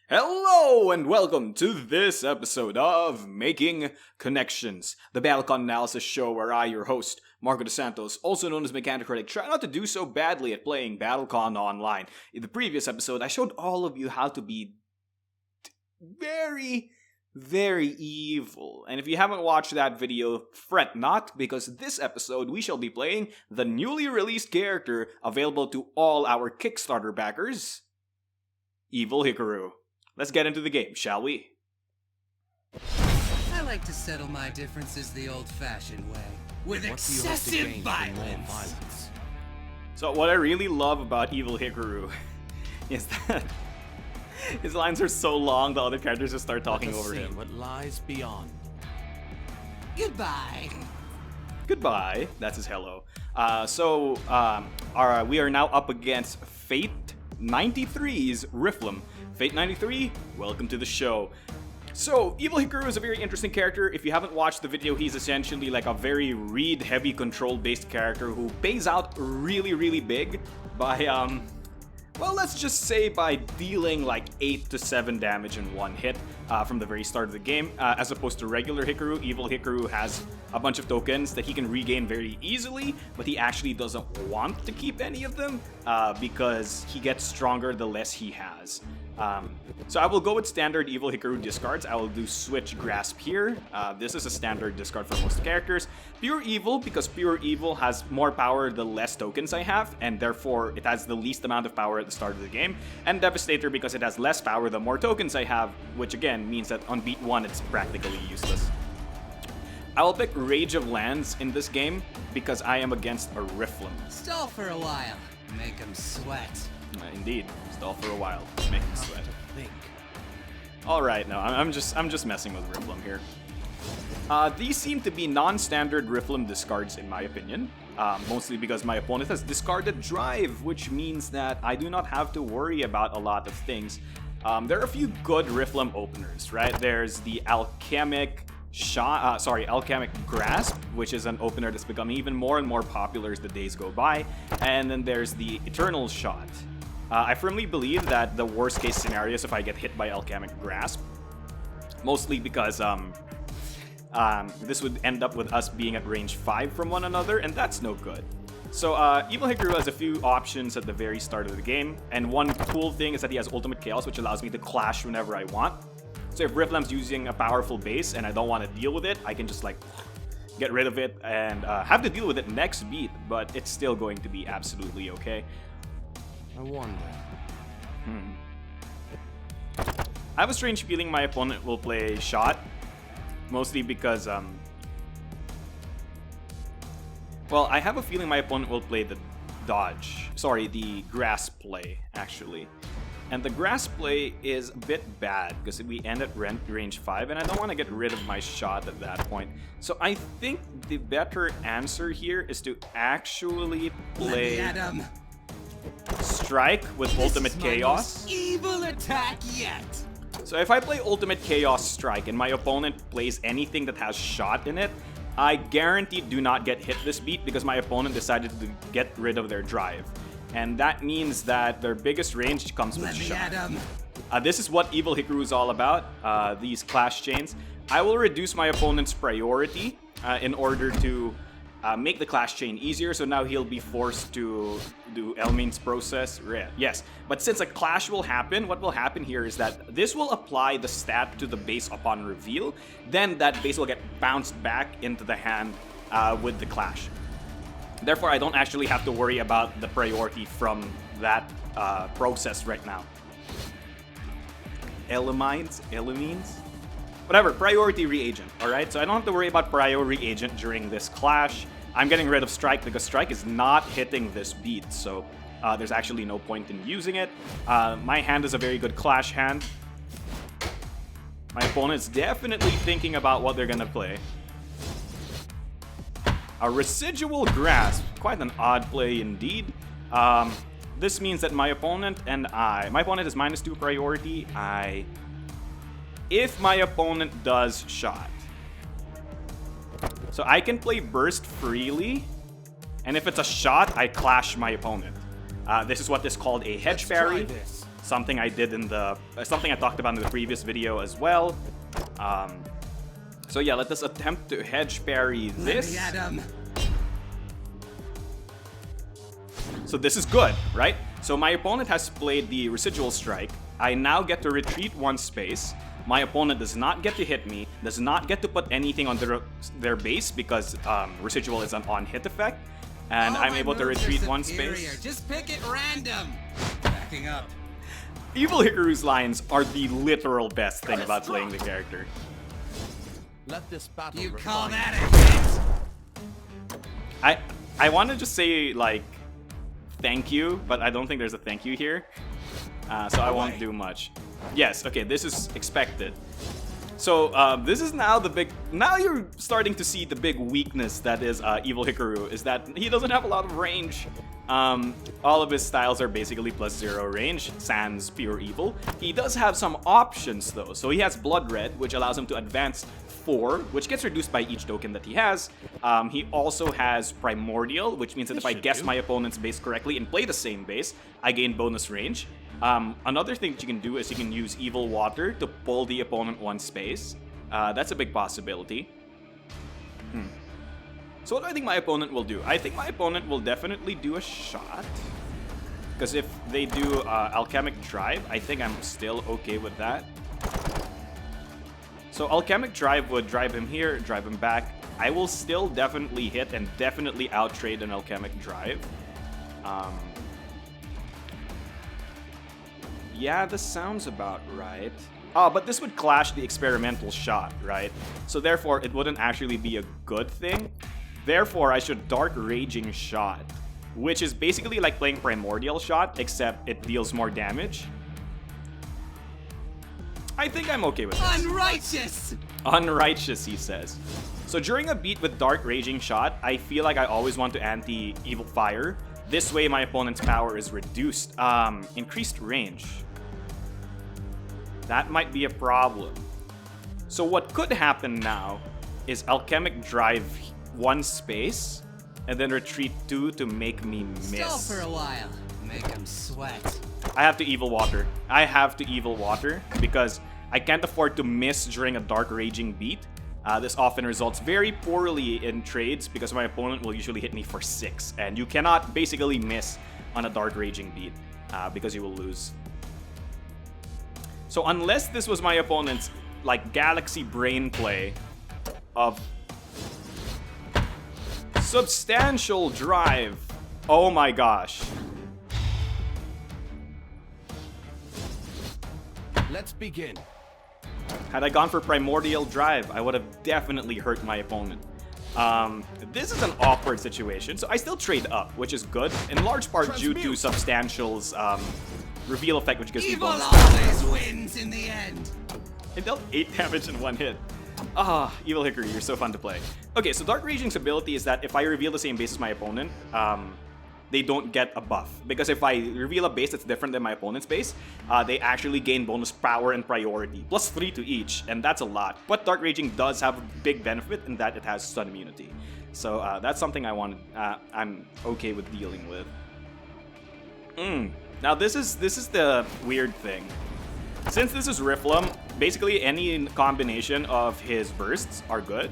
Hello and welcome to this episode of Making Connections, the BattleCON analysis show where I, your host, Marco DeSantos, also known as Mechanic Critic, try not to do so badly at playing BattleCON online. In the previous episode, I showed all of you how to be very evil. And if you haven't watched that video, fret not, because this episode we shall be playing the newly released character available to all our Kickstarter backers, EVIIIL Hikaru. Let's get into the game, shall we? I like to settle my differences the old-fashioned way, with excessive violence. So what I really love about EVIIIL Hikaru is that his lines are so long, the other characters just start talking over him. What lies beyond? Goodbye. Goodbye. That's his hello. We are now up against Fate 93's Riflum. Fate 93, welcome to the show. So, EVIIIL Hikaru is a very interesting character. If you haven't watched the video, he's essentially like a very read-heavy control-based character who pays out really big by, well, let's just say by dealing like 8 to 7 damage in one hit from the very start of the game, as opposed to regular Hikaru. EVIIIL Hikaru has a bunch of tokens that he can regain very easily, but he actually doesn't want to keep any of them because he gets stronger the less he has. So I will go with standard EVIIL Hikaru discards. I will do Switch Grasp here. This is a standard discard for most characters. Pure Evil, because Pure Evil has more power the less tokens I have, and therefore it has the least amount of power at the start of the game. And Devastator, because it has less power the more tokens I have, which again means that on beat 1 it's practically useless. I will pick Rage of Lands in this game because I am against a Riflum. Stall for a while. Make him sweat. Indeed, stall for a while, make him sweat. Alright, no, I'm just messing with Riflum here. These seem to be non-standard Riflum discards in my opinion, mostly because my opponent has discarded Drive, which means that I do not have to worry about a lot of things. There are a few good Riflum openers, right? There's the Alchemic Grasp, which is an opener that's becoming even more and more popular as the days go by, and then there's the Eternal Shot. I firmly believe that the worst case scenario is if I get hit by Alchemic Grasp, mostly because this would end up with us being at range 5 from one another, and that's no good. So EVIIIL Hikaru has a few options at the very start of the game, and one cool thing is that he has Ultimate Chaos, which allows me to clash whenever I want. So if Riflum's using a powerful base and I don't want to deal with it, I can just like get rid of it and have to deal with it next beat, but it's still going to be absolutely okay. I wonder. I have a strange feeling my opponent will play Shot, mostly because, well, I have a feeling my opponent will play the the Grasp play, actually. And the Grasp play is a bit bad because we end at range 5 and I don't want to get rid of my Shot at that point. So I think the better answer here is to actually play Strike with Ultimate Chaos. Evil attack yet. So if I play Ultimate Chaos Strike and my opponent plays anything that has Shot in it, I guarantee do not get hit this beat because my opponent decided to get rid of their Drive. And that means that their biggest range comes with Shot. This is what EVIIIL Hikaru is all about, these clash chains. I will reduce my opponent's priority in order to make the clash chain easier, so now he'll be forced to do Elmin's process. Yes, but since a clash will happen, what will happen here is that this will apply the stat to the base upon reveal, then that base will get bounced back into the hand with the clash. Therefore, I don't actually have to worry about the priority from that process right now. Elemines? Whatever, priority reagent, alright? So I don't have to worry about priority reagent during this clash. I'm getting rid of Strike because Strike is not hitting this beat, so there's actually no point in using it. My hand is a very good clash hand. My opponent's definitely thinking about what they're gonna play. A Residual Grasp, quite an odd play indeed. This means that my opponent and my opponent is -2 priority. If my opponent does Shot, so I can play Burst freely, and if it's a Shot, I clash my opponent. This is what is called a hedge parry. something I did in the something I talked about in the previous video as well. So yeah, let us attempt to hedge parry this. So this is good, right? So my opponent has played the residual strike. I now get to retreat one space. My opponent does not get to hit me, does not get to put anything on their base because residual is an on-hit effect. And I'm able to retreat one space. Just pick it random. Backing up. Evil Hikaru's lines are the literal best thing about playing the character. Let this battle You refine call that a hit? I want to just say, like, thank you, but I don't think there's a thank you here. So I won't do much. Yes, okay, this is expected. So this is now the big... Now you're starting to see the big weakness that is Evil Hikaru, is that he doesn't have a lot of range. All of his styles are basically +0 range, sans pure evil. He does have some options though. So he has Blood Red, which allows him to advance 4, which gets reduced by each token that he has. He also has Primordial, which means that if I guess my opponent's base correctly and play the same base, I gain bonus range. Another thing that you can do is you can use Evil Water to pull the opponent one space. That's a big possibility. So what do I think my opponent will do? I think my opponent will definitely do a shot. Because if they do Alchemic Drive, I think I'm still okay with that. So Alchemic Drive would drive him here, drive him back. I will still definitely hit and definitely outtrade an Alchemic Drive. Yeah, this sounds about right. Oh, but this would clash the experimental shot, right? So therefore, it wouldn't actually be a good thing. Therefore, I should Dark Raging Shot, which is basically like playing Primordial Shot, except it deals more damage. I think I'm okay with this. Unrighteous! Unrighteous, he says. So during a beat with Dark Raging Shot, I feel like I always want to anti-Evil Fire. This way, my opponent's power is reduced. Increased range. That might be a problem. So what could happen now is Alchemic Drive one space and then retreat 2 to make me miss. Stall for a while. Make him sweat. I have to Evil Water. I have to Evil Water because I can't afford to miss during a Dark Raging beat. This often results very poorly in trades because my opponent will usually hit me for 6. And you cannot basically miss on a Dark Raging beat because you will lose. So unless this was my opponent's like Galaxy Brain play of Substantial Drive. Oh my gosh. Let's begin. Had I gone for Primordial Drive, I would have definitely hurt my opponent. This is an awkward situation, so I still trade up, which is good, in large part due to Substantial's reveal effect, which gives me Evil bonus. always wins in the end. It dealt 8 damage in one hit. Evil Hikaru, you're so fun to play. Okay, so Dark Raging's ability is that if I reveal the same base as my opponent, they don't get a buff. Because if I reveal a base that's different than my opponent's base, they actually gain bonus power and priority, +3 to each, and that's a lot. But Dark Raging does have a big benefit in that it has stun immunity. So that's something I'm okay with dealing with. Now this is the weird thing. Since this is Rifflum, basically any combination of his bursts are good.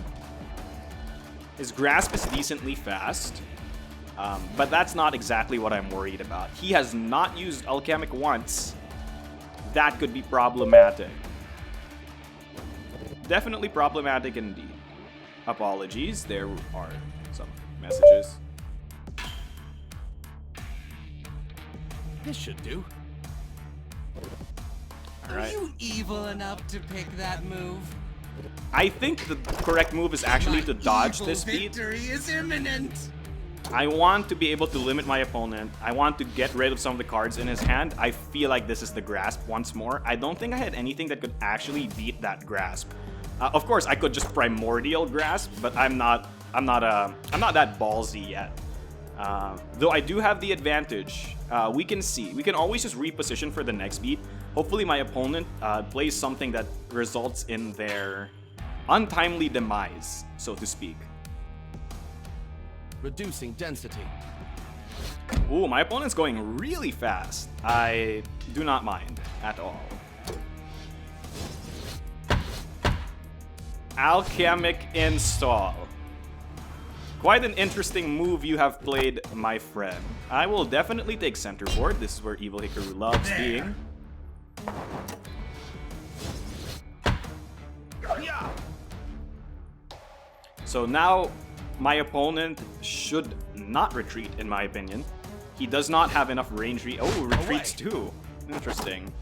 His grasp is decently fast, but that's not exactly what I'm worried about. He has not used Alchemic once. That could be problematic. Definitely problematic indeed. Apologies, there are some messages. This should do. Are you evil enough to pick that move? I think the correct move is actually to dodge evil this beat. Victory is imminent. I want to be able to limit my opponent. I want to get rid of some of the cards in his hand. I feel like this is the grasp once more. I don't think I had anything that could actually beat that grasp. Of course, I could just Primordial Grasp, but I'm not that ballsy yet. Though I do have the advantage. We can see. We can always just reposition for the next beat. Hopefully my opponent plays something that results in their untimely demise, so to speak. Reducing density. Ooh, my opponent's going really fast. I do not mind at all. Alchemic install. Quite an interesting move you have played, my friend. I will definitely take center board. This is where Evil Hikaru loves being. So now my opponent should not retreat, in my opinion. He does not have enough range. Oh, retreats too. Interesting.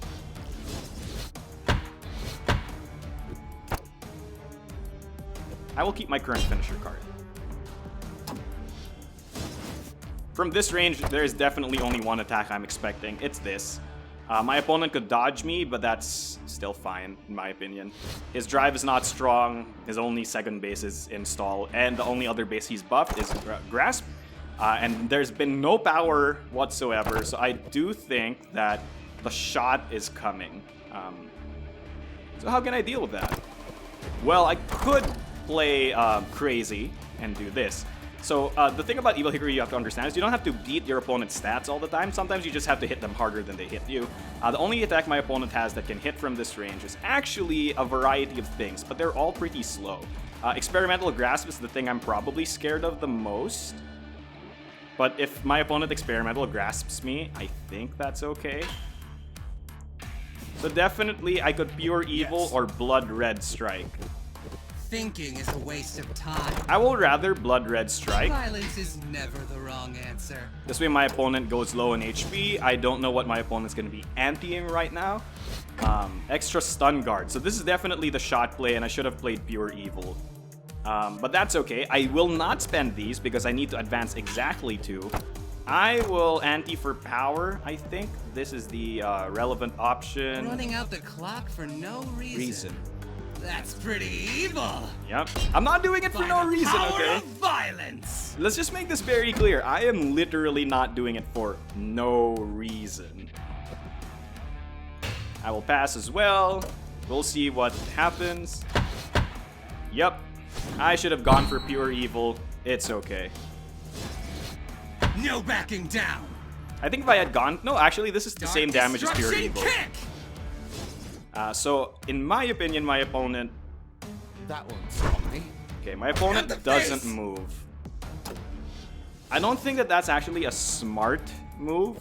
I will keep my current finisher card. From this range, there is definitely only one attack I'm expecting. It's this. My opponent could dodge me, but that's still fine, in my opinion. His drive is not strong. His only second base is install, and the only other base he's buffed is Grasp. And there's been no power whatsoever, so I do think that the shot is coming. So how can I deal with that? Well, I could play crazy and do this. So the thing about Evil Hikaru you have to understand is you don't have to beat your opponent's stats all the time. Sometimes you just have to hit them harder than they hit you. The only attack my opponent has that can hit from this range is actually a variety of things, but they're all pretty slow. Experimental Grasp is the thing I'm probably scared of the most. But if my opponent Experimental Grasps me, I think that's okay. So definitely I could Pure Evil or Blood Red Strike. Thinking is a waste of time. I will rather Blood Red Strike. Violence is never the wrong answer. This way my opponent goes low in HP. I don't know what my opponent's going to be anti-ing right now. Extra Stun Guard. So this is definitely the shot play, and I should have played Pure Evil. But that's okay. I will not spend these because I need to advance exactly 2. I will anti for power, I think. This is the relevant option. Running out the clock for no reason. That's pretty evil. Yep. I'm not doing it for no reason, okay? Of violence. Let's just make this very clear. I am literally not doing it for no reason. I will pass as well. We'll see what happens. Yep. I should have gone for Pure Evil. It's okay. No backing down. I think if I had gone... No, actually, this is the same damage as Pure Evil. Kick. So, in my opinion, my opponent... That won't stop me. Okay, my opponent doesn't move. I don't think that that's actually a smart move.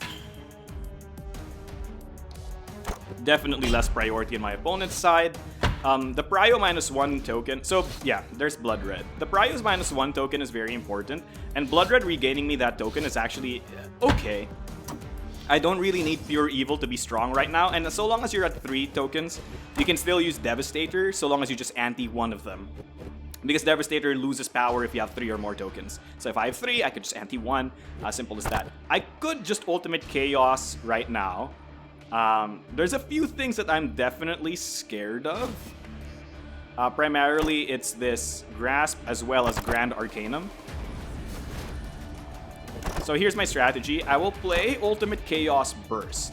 Definitely less priority on my opponent's side. The Prio -1 token... So, yeah, there's Blood Red. The Prio's -1 token is very important. And Blood Red regaining me that token is actually okay. I don't really need Pure Evil to be strong right now, and so long as you're at 3 tokens, you can still use Devastator, so long as you just anti one of them. Because Devastator loses power if you have 3 or more tokens. So if I have 3, I could just anti 1. Simple as that. I could just Ultimate Chaos right now. There's a few things that I'm definitely scared of. Primarily, it's this Grasp as well as Grand Arcanum. So here's my strategy. I will play Ultimate Chaos Burst.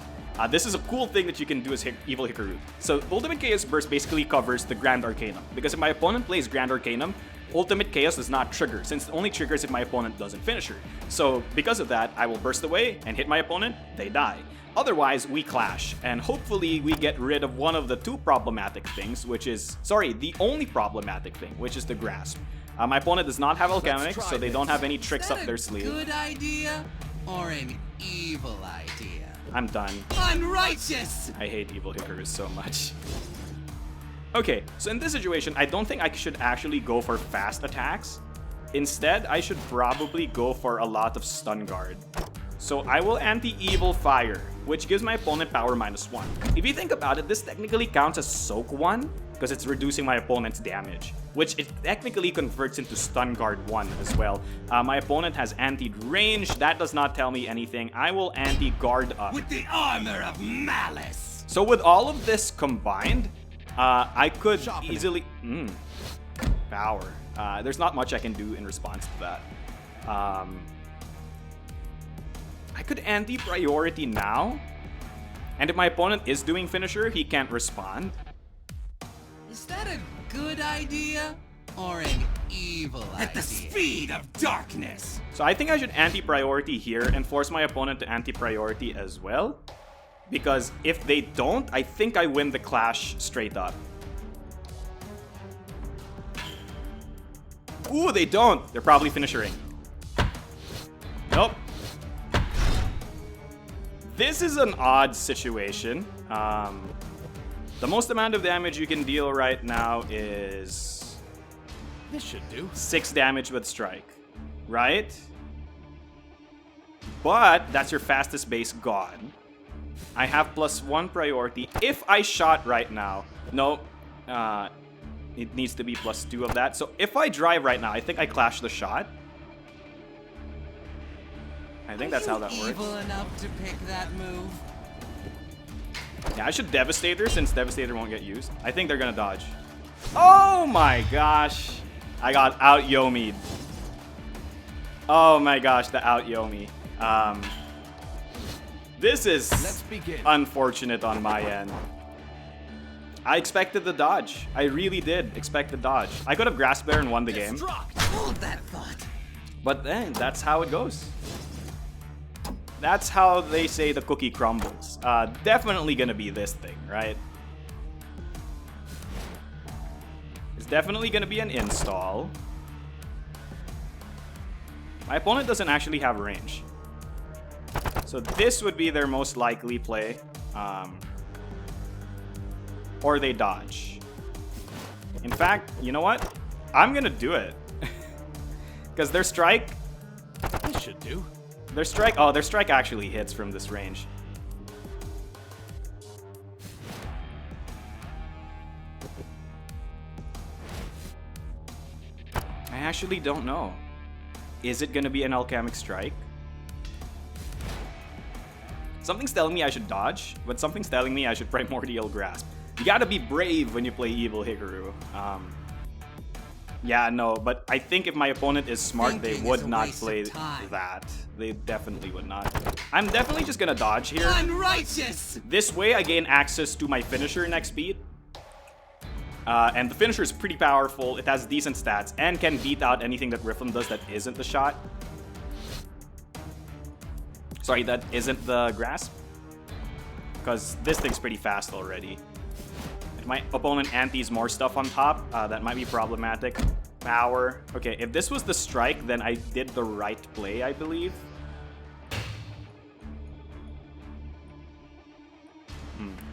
This is a cool thing that you can do as Evil Hikaru. So Ultimate Chaos Burst basically covers the Grand Arcanum. Because if my opponent plays Grand Arcanum, Ultimate Chaos does not trigger, since it only triggers if my opponent doesn't finish her. So because of that, I will burst away and hit my opponent, they die. Otherwise, we clash, and hopefully we get rid of one of the 2 problematic things, which is... Sorry, the only problematic thing, which is the Grasp. My opponent does not have Alchemic, so they don't have any tricks up their sleeve. Good idea or an evil idea? I'm done. Unrighteous! I hate Evil Hikaru so much. Okay, so in this situation, I don't think I should actually go for fast attacks. Instead, I should probably go for a lot of Stun Guard. So I will anti-Evil Fire, which gives my opponent power -1. If you think about it, this technically counts as Soak 1, because it's reducing my opponent's damage, which it technically converts into Stun Guard 1 as well. My opponent has antied range. That does not tell me anything. I will anti-guard up. With the armor of malice! So with all of this combined, I could easily... Power. There's not much I can do in response to that. I could anti-priority now. And if my opponent is doing finisher, he can't respond. Is that a good idea or an evil At the idea. speed of darkness. So I think I should anti-priority here and force my opponent to anti-priority as well. Because if they don't, I think I win the clash straight up. Ooh, they don't. They're probably finishing. Nope. This is an odd situation. The most amount of damage you can deal right now is This should do. 6 damage with strike, right? But that's your fastest base gone. I have +1 priority. If I shot right now, no, it needs to be +2 of that. So if I drive right now, I think I clash the shot. I think that's how that works. Evil enough to pick that move. Yeah, I should Devastator since Devastator won't get used. I think they're gonna dodge. Oh my gosh. I got out Yomi'd. Oh my gosh, the out Yomi. This is Let's begin. unfortunate on my end. I expected the dodge. I really did expect the dodge. I could have grasped there and won the game. Hold that thought. But then, that's how it goes. That's how they say the cookie crumbles. Definitely gonna be this thing, right? It's definitely gonna be an install. My opponent doesn't actually have range. So this would be their most likely play. Or they dodge. In fact, you know what? I'm gonna do it. Because their strike... This should do. Their strike actually hits from this range. I actually don't know. Is it gonna be an alchemic strike? Something's telling me I should dodge, but something's telling me I should Primordial Grasp. You gotta be brave when you play Evil Hikaru. Yeah, no, but I think if my opponent is smart, they Thinking is would a not waste play of time. that. They definitely would not. I'm definitely just gonna dodge here. Unrighteous! This way, I gain access to my finisher next beat. And the finisher is pretty powerful. It has decent stats and can beat out anything that Rifflin does that isn't the shot. Sorry, that isn't the grasp. Because this thing's pretty fast already. If my opponent antis more stuff on top, that might be problematic. Power. Okay, if this was the strike, then I did the right play, I believe.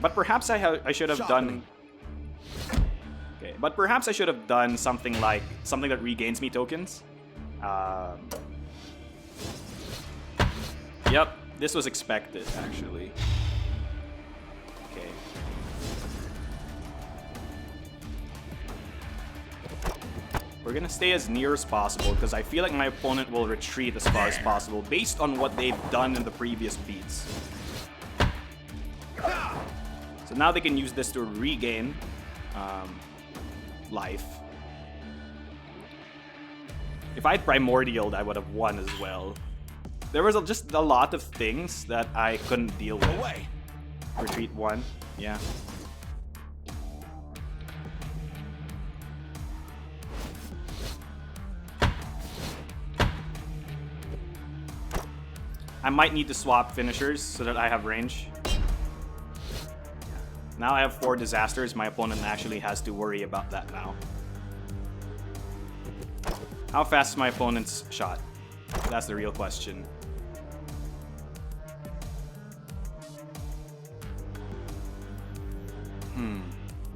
But perhaps I should have done... Okay, but perhaps I should have done something like... something that regains me tokens. Yep, this was expected, actually. Okay. We're gonna stay as near as possible, because I feel like my opponent will retreat as far as possible, based on what they've done in the previous beats. So now they can use this to regain life. If I had Primordialed, I would have won as well. There was just a lot of things that I couldn't deal with. Away. Retreat 1, yeah. I might need to swap finishers so that I have range. Now I have 4 disasters. My opponent actually has to worry about that now. How fast is my opponent's shot? That's the real question.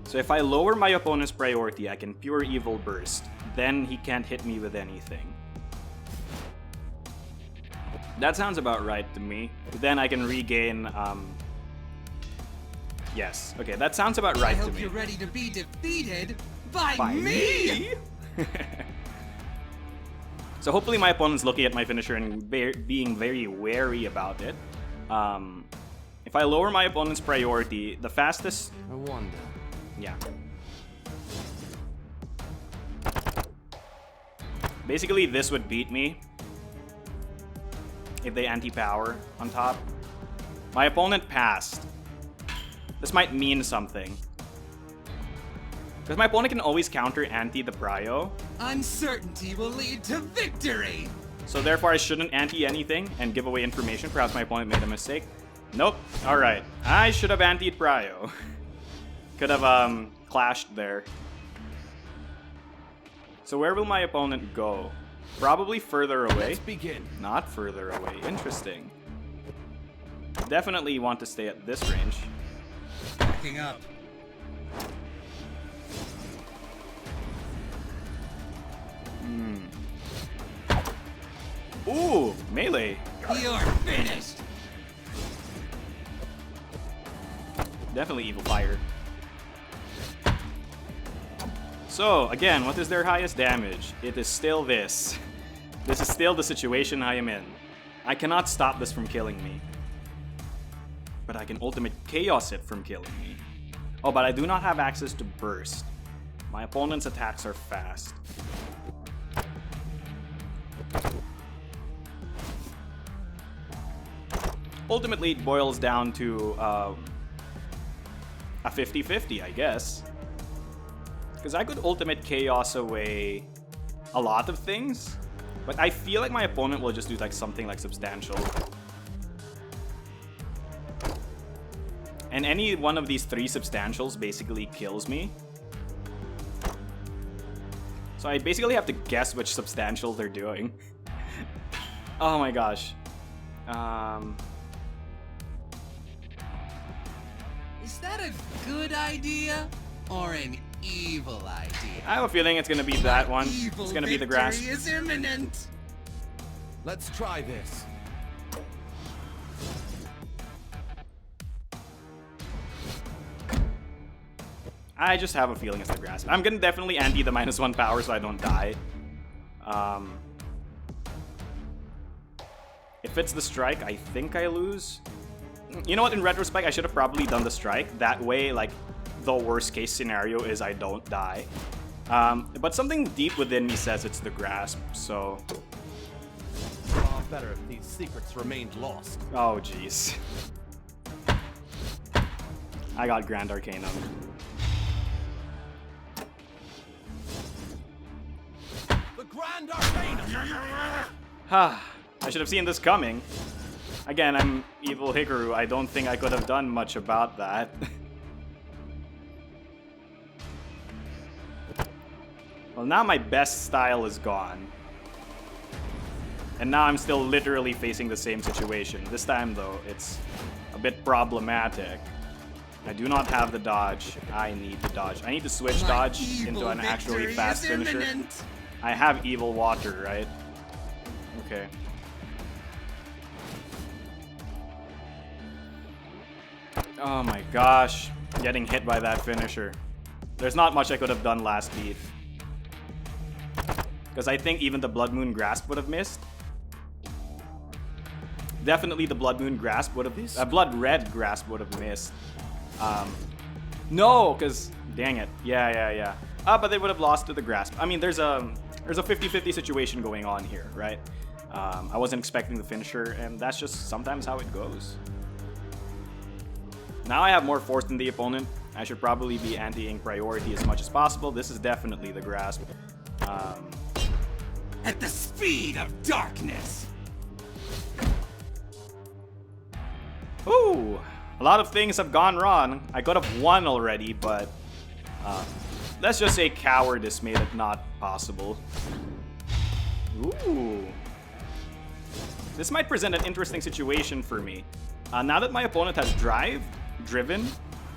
So if I lower my opponent's priority, I can Pure Evil Burst. Then he can't hit me with anything. That sounds about right to me. Then I can regain, Yes. Okay, that sounds about right I to hope me. you're ready to be defeated by By me! So hopefully my opponent's looking at my finisher and being very wary about it. If I lower my opponent's priority, the fastest... I wonder. Yeah. Basically, this would beat me if they anti-power on top. My opponent passed. This might mean something. Because my opponent can always counter anti the prio. Uncertainty will lead to victory! So therefore I shouldn't anti anything and give away information. Perhaps my opponent made a mistake. Nope. Alright. I should have antied prio. Could have clashed there. So where will my opponent go? Probably further away. Let's begin. Not further away. Interesting. Definitely want to stay at this range. Backing up. Ooh, melee. You're finished! Definitely evil fire. So, again, what is their highest damage? It is still this. This is still the situation I am in. I cannot stop this from killing me. But I can ultimate chaos it from killing me. Oh, but I do not have access to burst. My opponent's attacks are fast. Ultimately, it boils down to a 50-50, I guess. Because I could ultimate chaos away a lot of things, but I feel like my opponent will just do like something like substantial. And any one of these three substantials basically kills me. So I basically have to guess which substantial they're doing. Oh my gosh. Is that a good idea? Or an evil idea? I have a feeling it's gonna be that one. It's gonna be the grasp. Victory is imminent! Let's try this. I just have a feeling it's the grasp. I'm gonna definitely anti the -1 power so I don't die. If it's the strike, I think I lose. You know what, in retrospect, I should have probably done the strike. That way, like, the worst case scenario is I don't die. But something deep within me says it's the grasp, so... Far better if these secrets remained lost. Oh, jeez. I got Grand Arcanum. The Grand Arcanum! Ha! I should have seen this coming. Again, I'm Evil Hikaru. I don't think I could have done much about that. Well, now my best style is gone. And now I'm still literally facing the same situation. This time, though, it's a bit problematic. I do not have the dodge. I need the dodge. I need to switch dodge into an actually fast finisher. I have Evil Water, right? Okay. Oh my gosh. Getting hit by that finisher. There's not much I could have done last beat. Because I think even the Blood Moon Grasp would have missed. Definitely the Blood Moon Grasp would have... Blood Red Grasp would have missed. No, because... Dang it. Yeah. But they would have lost to the Grasp. I mean, there's a 50-50 situation going on here, right? I wasn't expecting the finisher, and that's just sometimes how it goes. Now I have more force than the opponent. I should probably be anti-ing priority as much as possible. This is definitely the grasp. At the speed of darkness. Ooh, a lot of things have gone wrong. I could have won already, but let's just say cowardice made it not possible. Ooh. This might present an interesting situation for me. Now that my opponent has driven,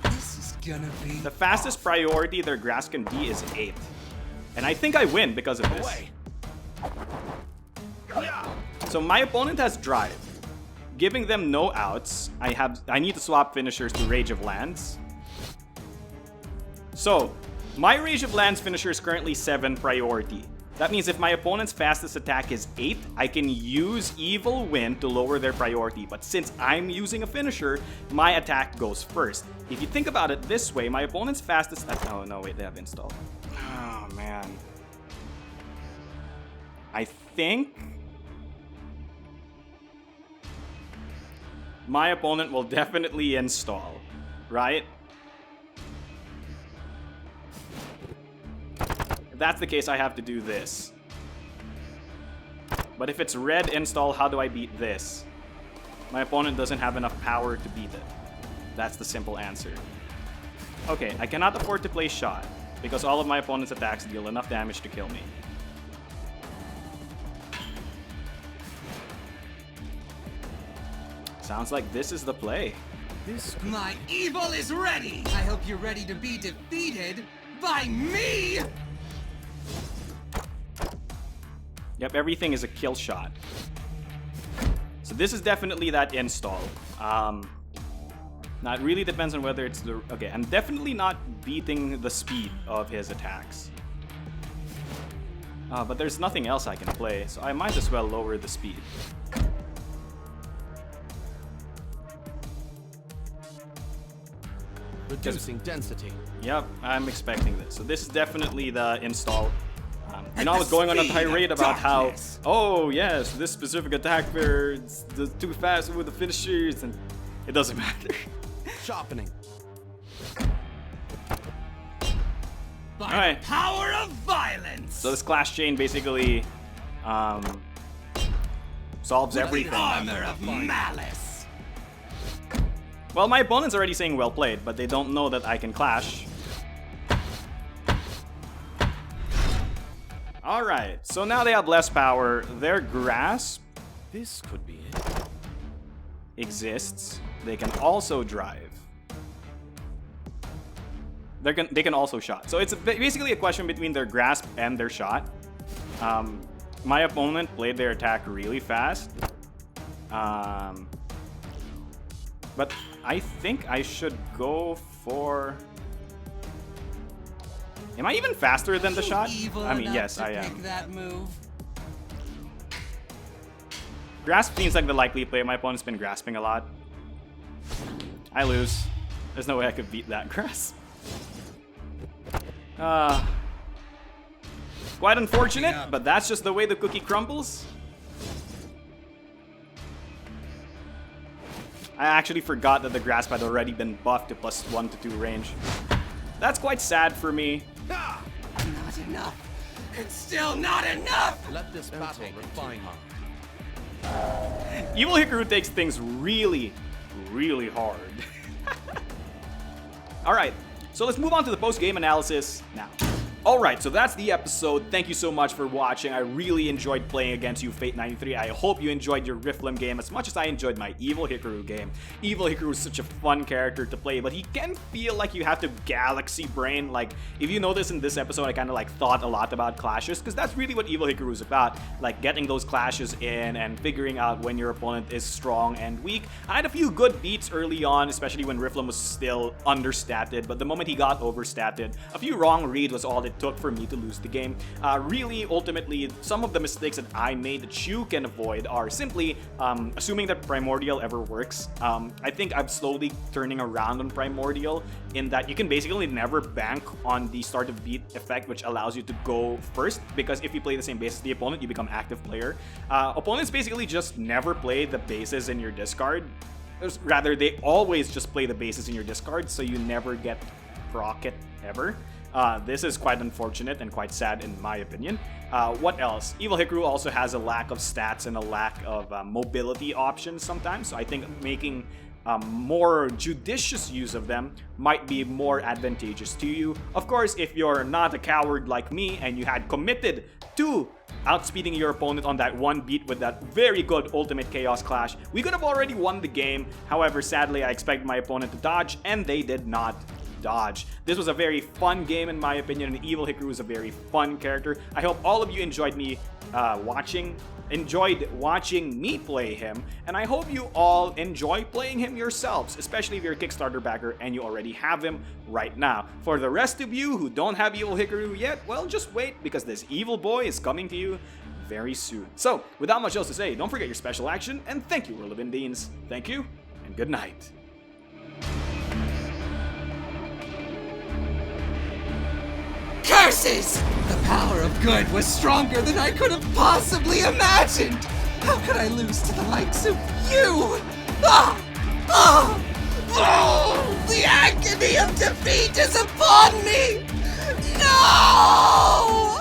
This is gonna be the fastest priority their grasp can be is 8. And I think I win because of this. Away. So my opponent has drive, giving them no outs. I need to swap finishers to Rage of Lands. So my Rage of Lands finisher is currently 7 priority. That means if my opponent's fastest attack is 8, I can use Evil Wind to lower their priority. But since I'm using a finisher, my attack goes first. If you think about it this way, my opponent's fastest attack... Oh, no, wait, they have installed. Oh, man. I think... my opponent will definitely install, right? that's the case, I have to do this. But if it's red install, how do I beat this? My opponent doesn't have enough power to beat it. That's the simple answer. Okay, I cannot afford to play shot, because all of my opponent's attacks deal enough damage to kill me. Sounds like this is the play. My evil is ready! I hope you're ready to be defeated by me! Yep, everything is a kill shot. So this is definitely that install. Now it really depends on whether it's the... Okay, I'm definitely not beating the speed of his attacks. But there's nothing else I can play, so I might as well lower the speed. Reducing density. Yep, I'm expecting this. So this is definitely the install. I was going on a tirade about how, oh yes, this specific attack there is too fast with the finishers, and it doesn't matter. Sharpening. By the power of violence. So this clash chain basically solves everything. Armor of malice. Well, my opponent's already saying well played, but they don't know that I can clash. Alright, so now they have less power. Their grasp This could be it. exists. They can also drive. They can also shot. So it's basically a question between their grasp and their shot. My opponent played their attack really fast. But I think I should go for... Am I even faster than the shot? I mean, yes, I am. That move. Grasp seems like the likely play. My opponent's been grasping a lot. I lose. There's no way I could beat that grasp. Quite unfortunate, but that's just the way the cookie crumbles. I actually forgot that the grasp had already been buffed to +1 to 2 range. That's quite sad for me. Not enough. It's still not enough! Let this battle refine you. EVIIIL Hikaru takes things really, really hard. Alright, so let's move on to the post-game analysis now. Alright, so that's the episode. Thank you so much for watching. I really enjoyed playing against you, Fate93. I hope you enjoyed your EVIIIL game as much as I enjoyed my EVIIL Hikaru game. EVIIL Hikaru is such a fun character to play, but he can feel like you have to galaxy brain. Like, if you notice in this episode, I kind of like thought a lot about clashes, because that's really what EVIIL Hikaru is about. Like, getting those clashes in and figuring out when your opponent is strong and weak. I had a few good beats early on, especially when EVIIIL was still understated, but the moment he got overstated, a few wrong reads was all it took for me to lose the game. Really, ultimately, some of the mistakes that I made that you can avoid are simply assuming that Primordial ever works. I think I'm slowly turning around on Primordial in that you can basically never bank on the start of beat effect, which allows you to go first, because if you play the same base as the opponent, you become active player. Opponents basically just never play the bases in your discard. Rather, they always just play the bases in your discard, so you never get proc it ever. This is quite unfortunate and quite sad in my opinion. What else? EVIIL Hikaru also has a lack of stats and a lack of mobility options sometimes, so I think making more judicious use of them might be more advantageous to you. Of course, if you're not a coward like me and you had committed to outspeeding your opponent on that one beat with that very good ultimate chaos clash, we could have already won the game. However, sadly, I expected my opponent to dodge, and they did not dodge. This was a very fun game in my opinion, and EVIIL Hikaru is a very fun character. I hope all of you enjoyed watching me play him, and I hope you all enjoy playing him yourselves, especially if you're a Kickstarter backer and you already have him right now. For the rest of you who don't have EVIIL Hikaru yet, well, just wait, because this evil boy is coming to you very soon. So, without much else to say, don't forget your special action, and thank you, Relevant Beans. Thank you, and good night. Curses! The power of good was stronger than I could have possibly imagined! How could I lose to the likes of you? The agony of defeat is upon me! No!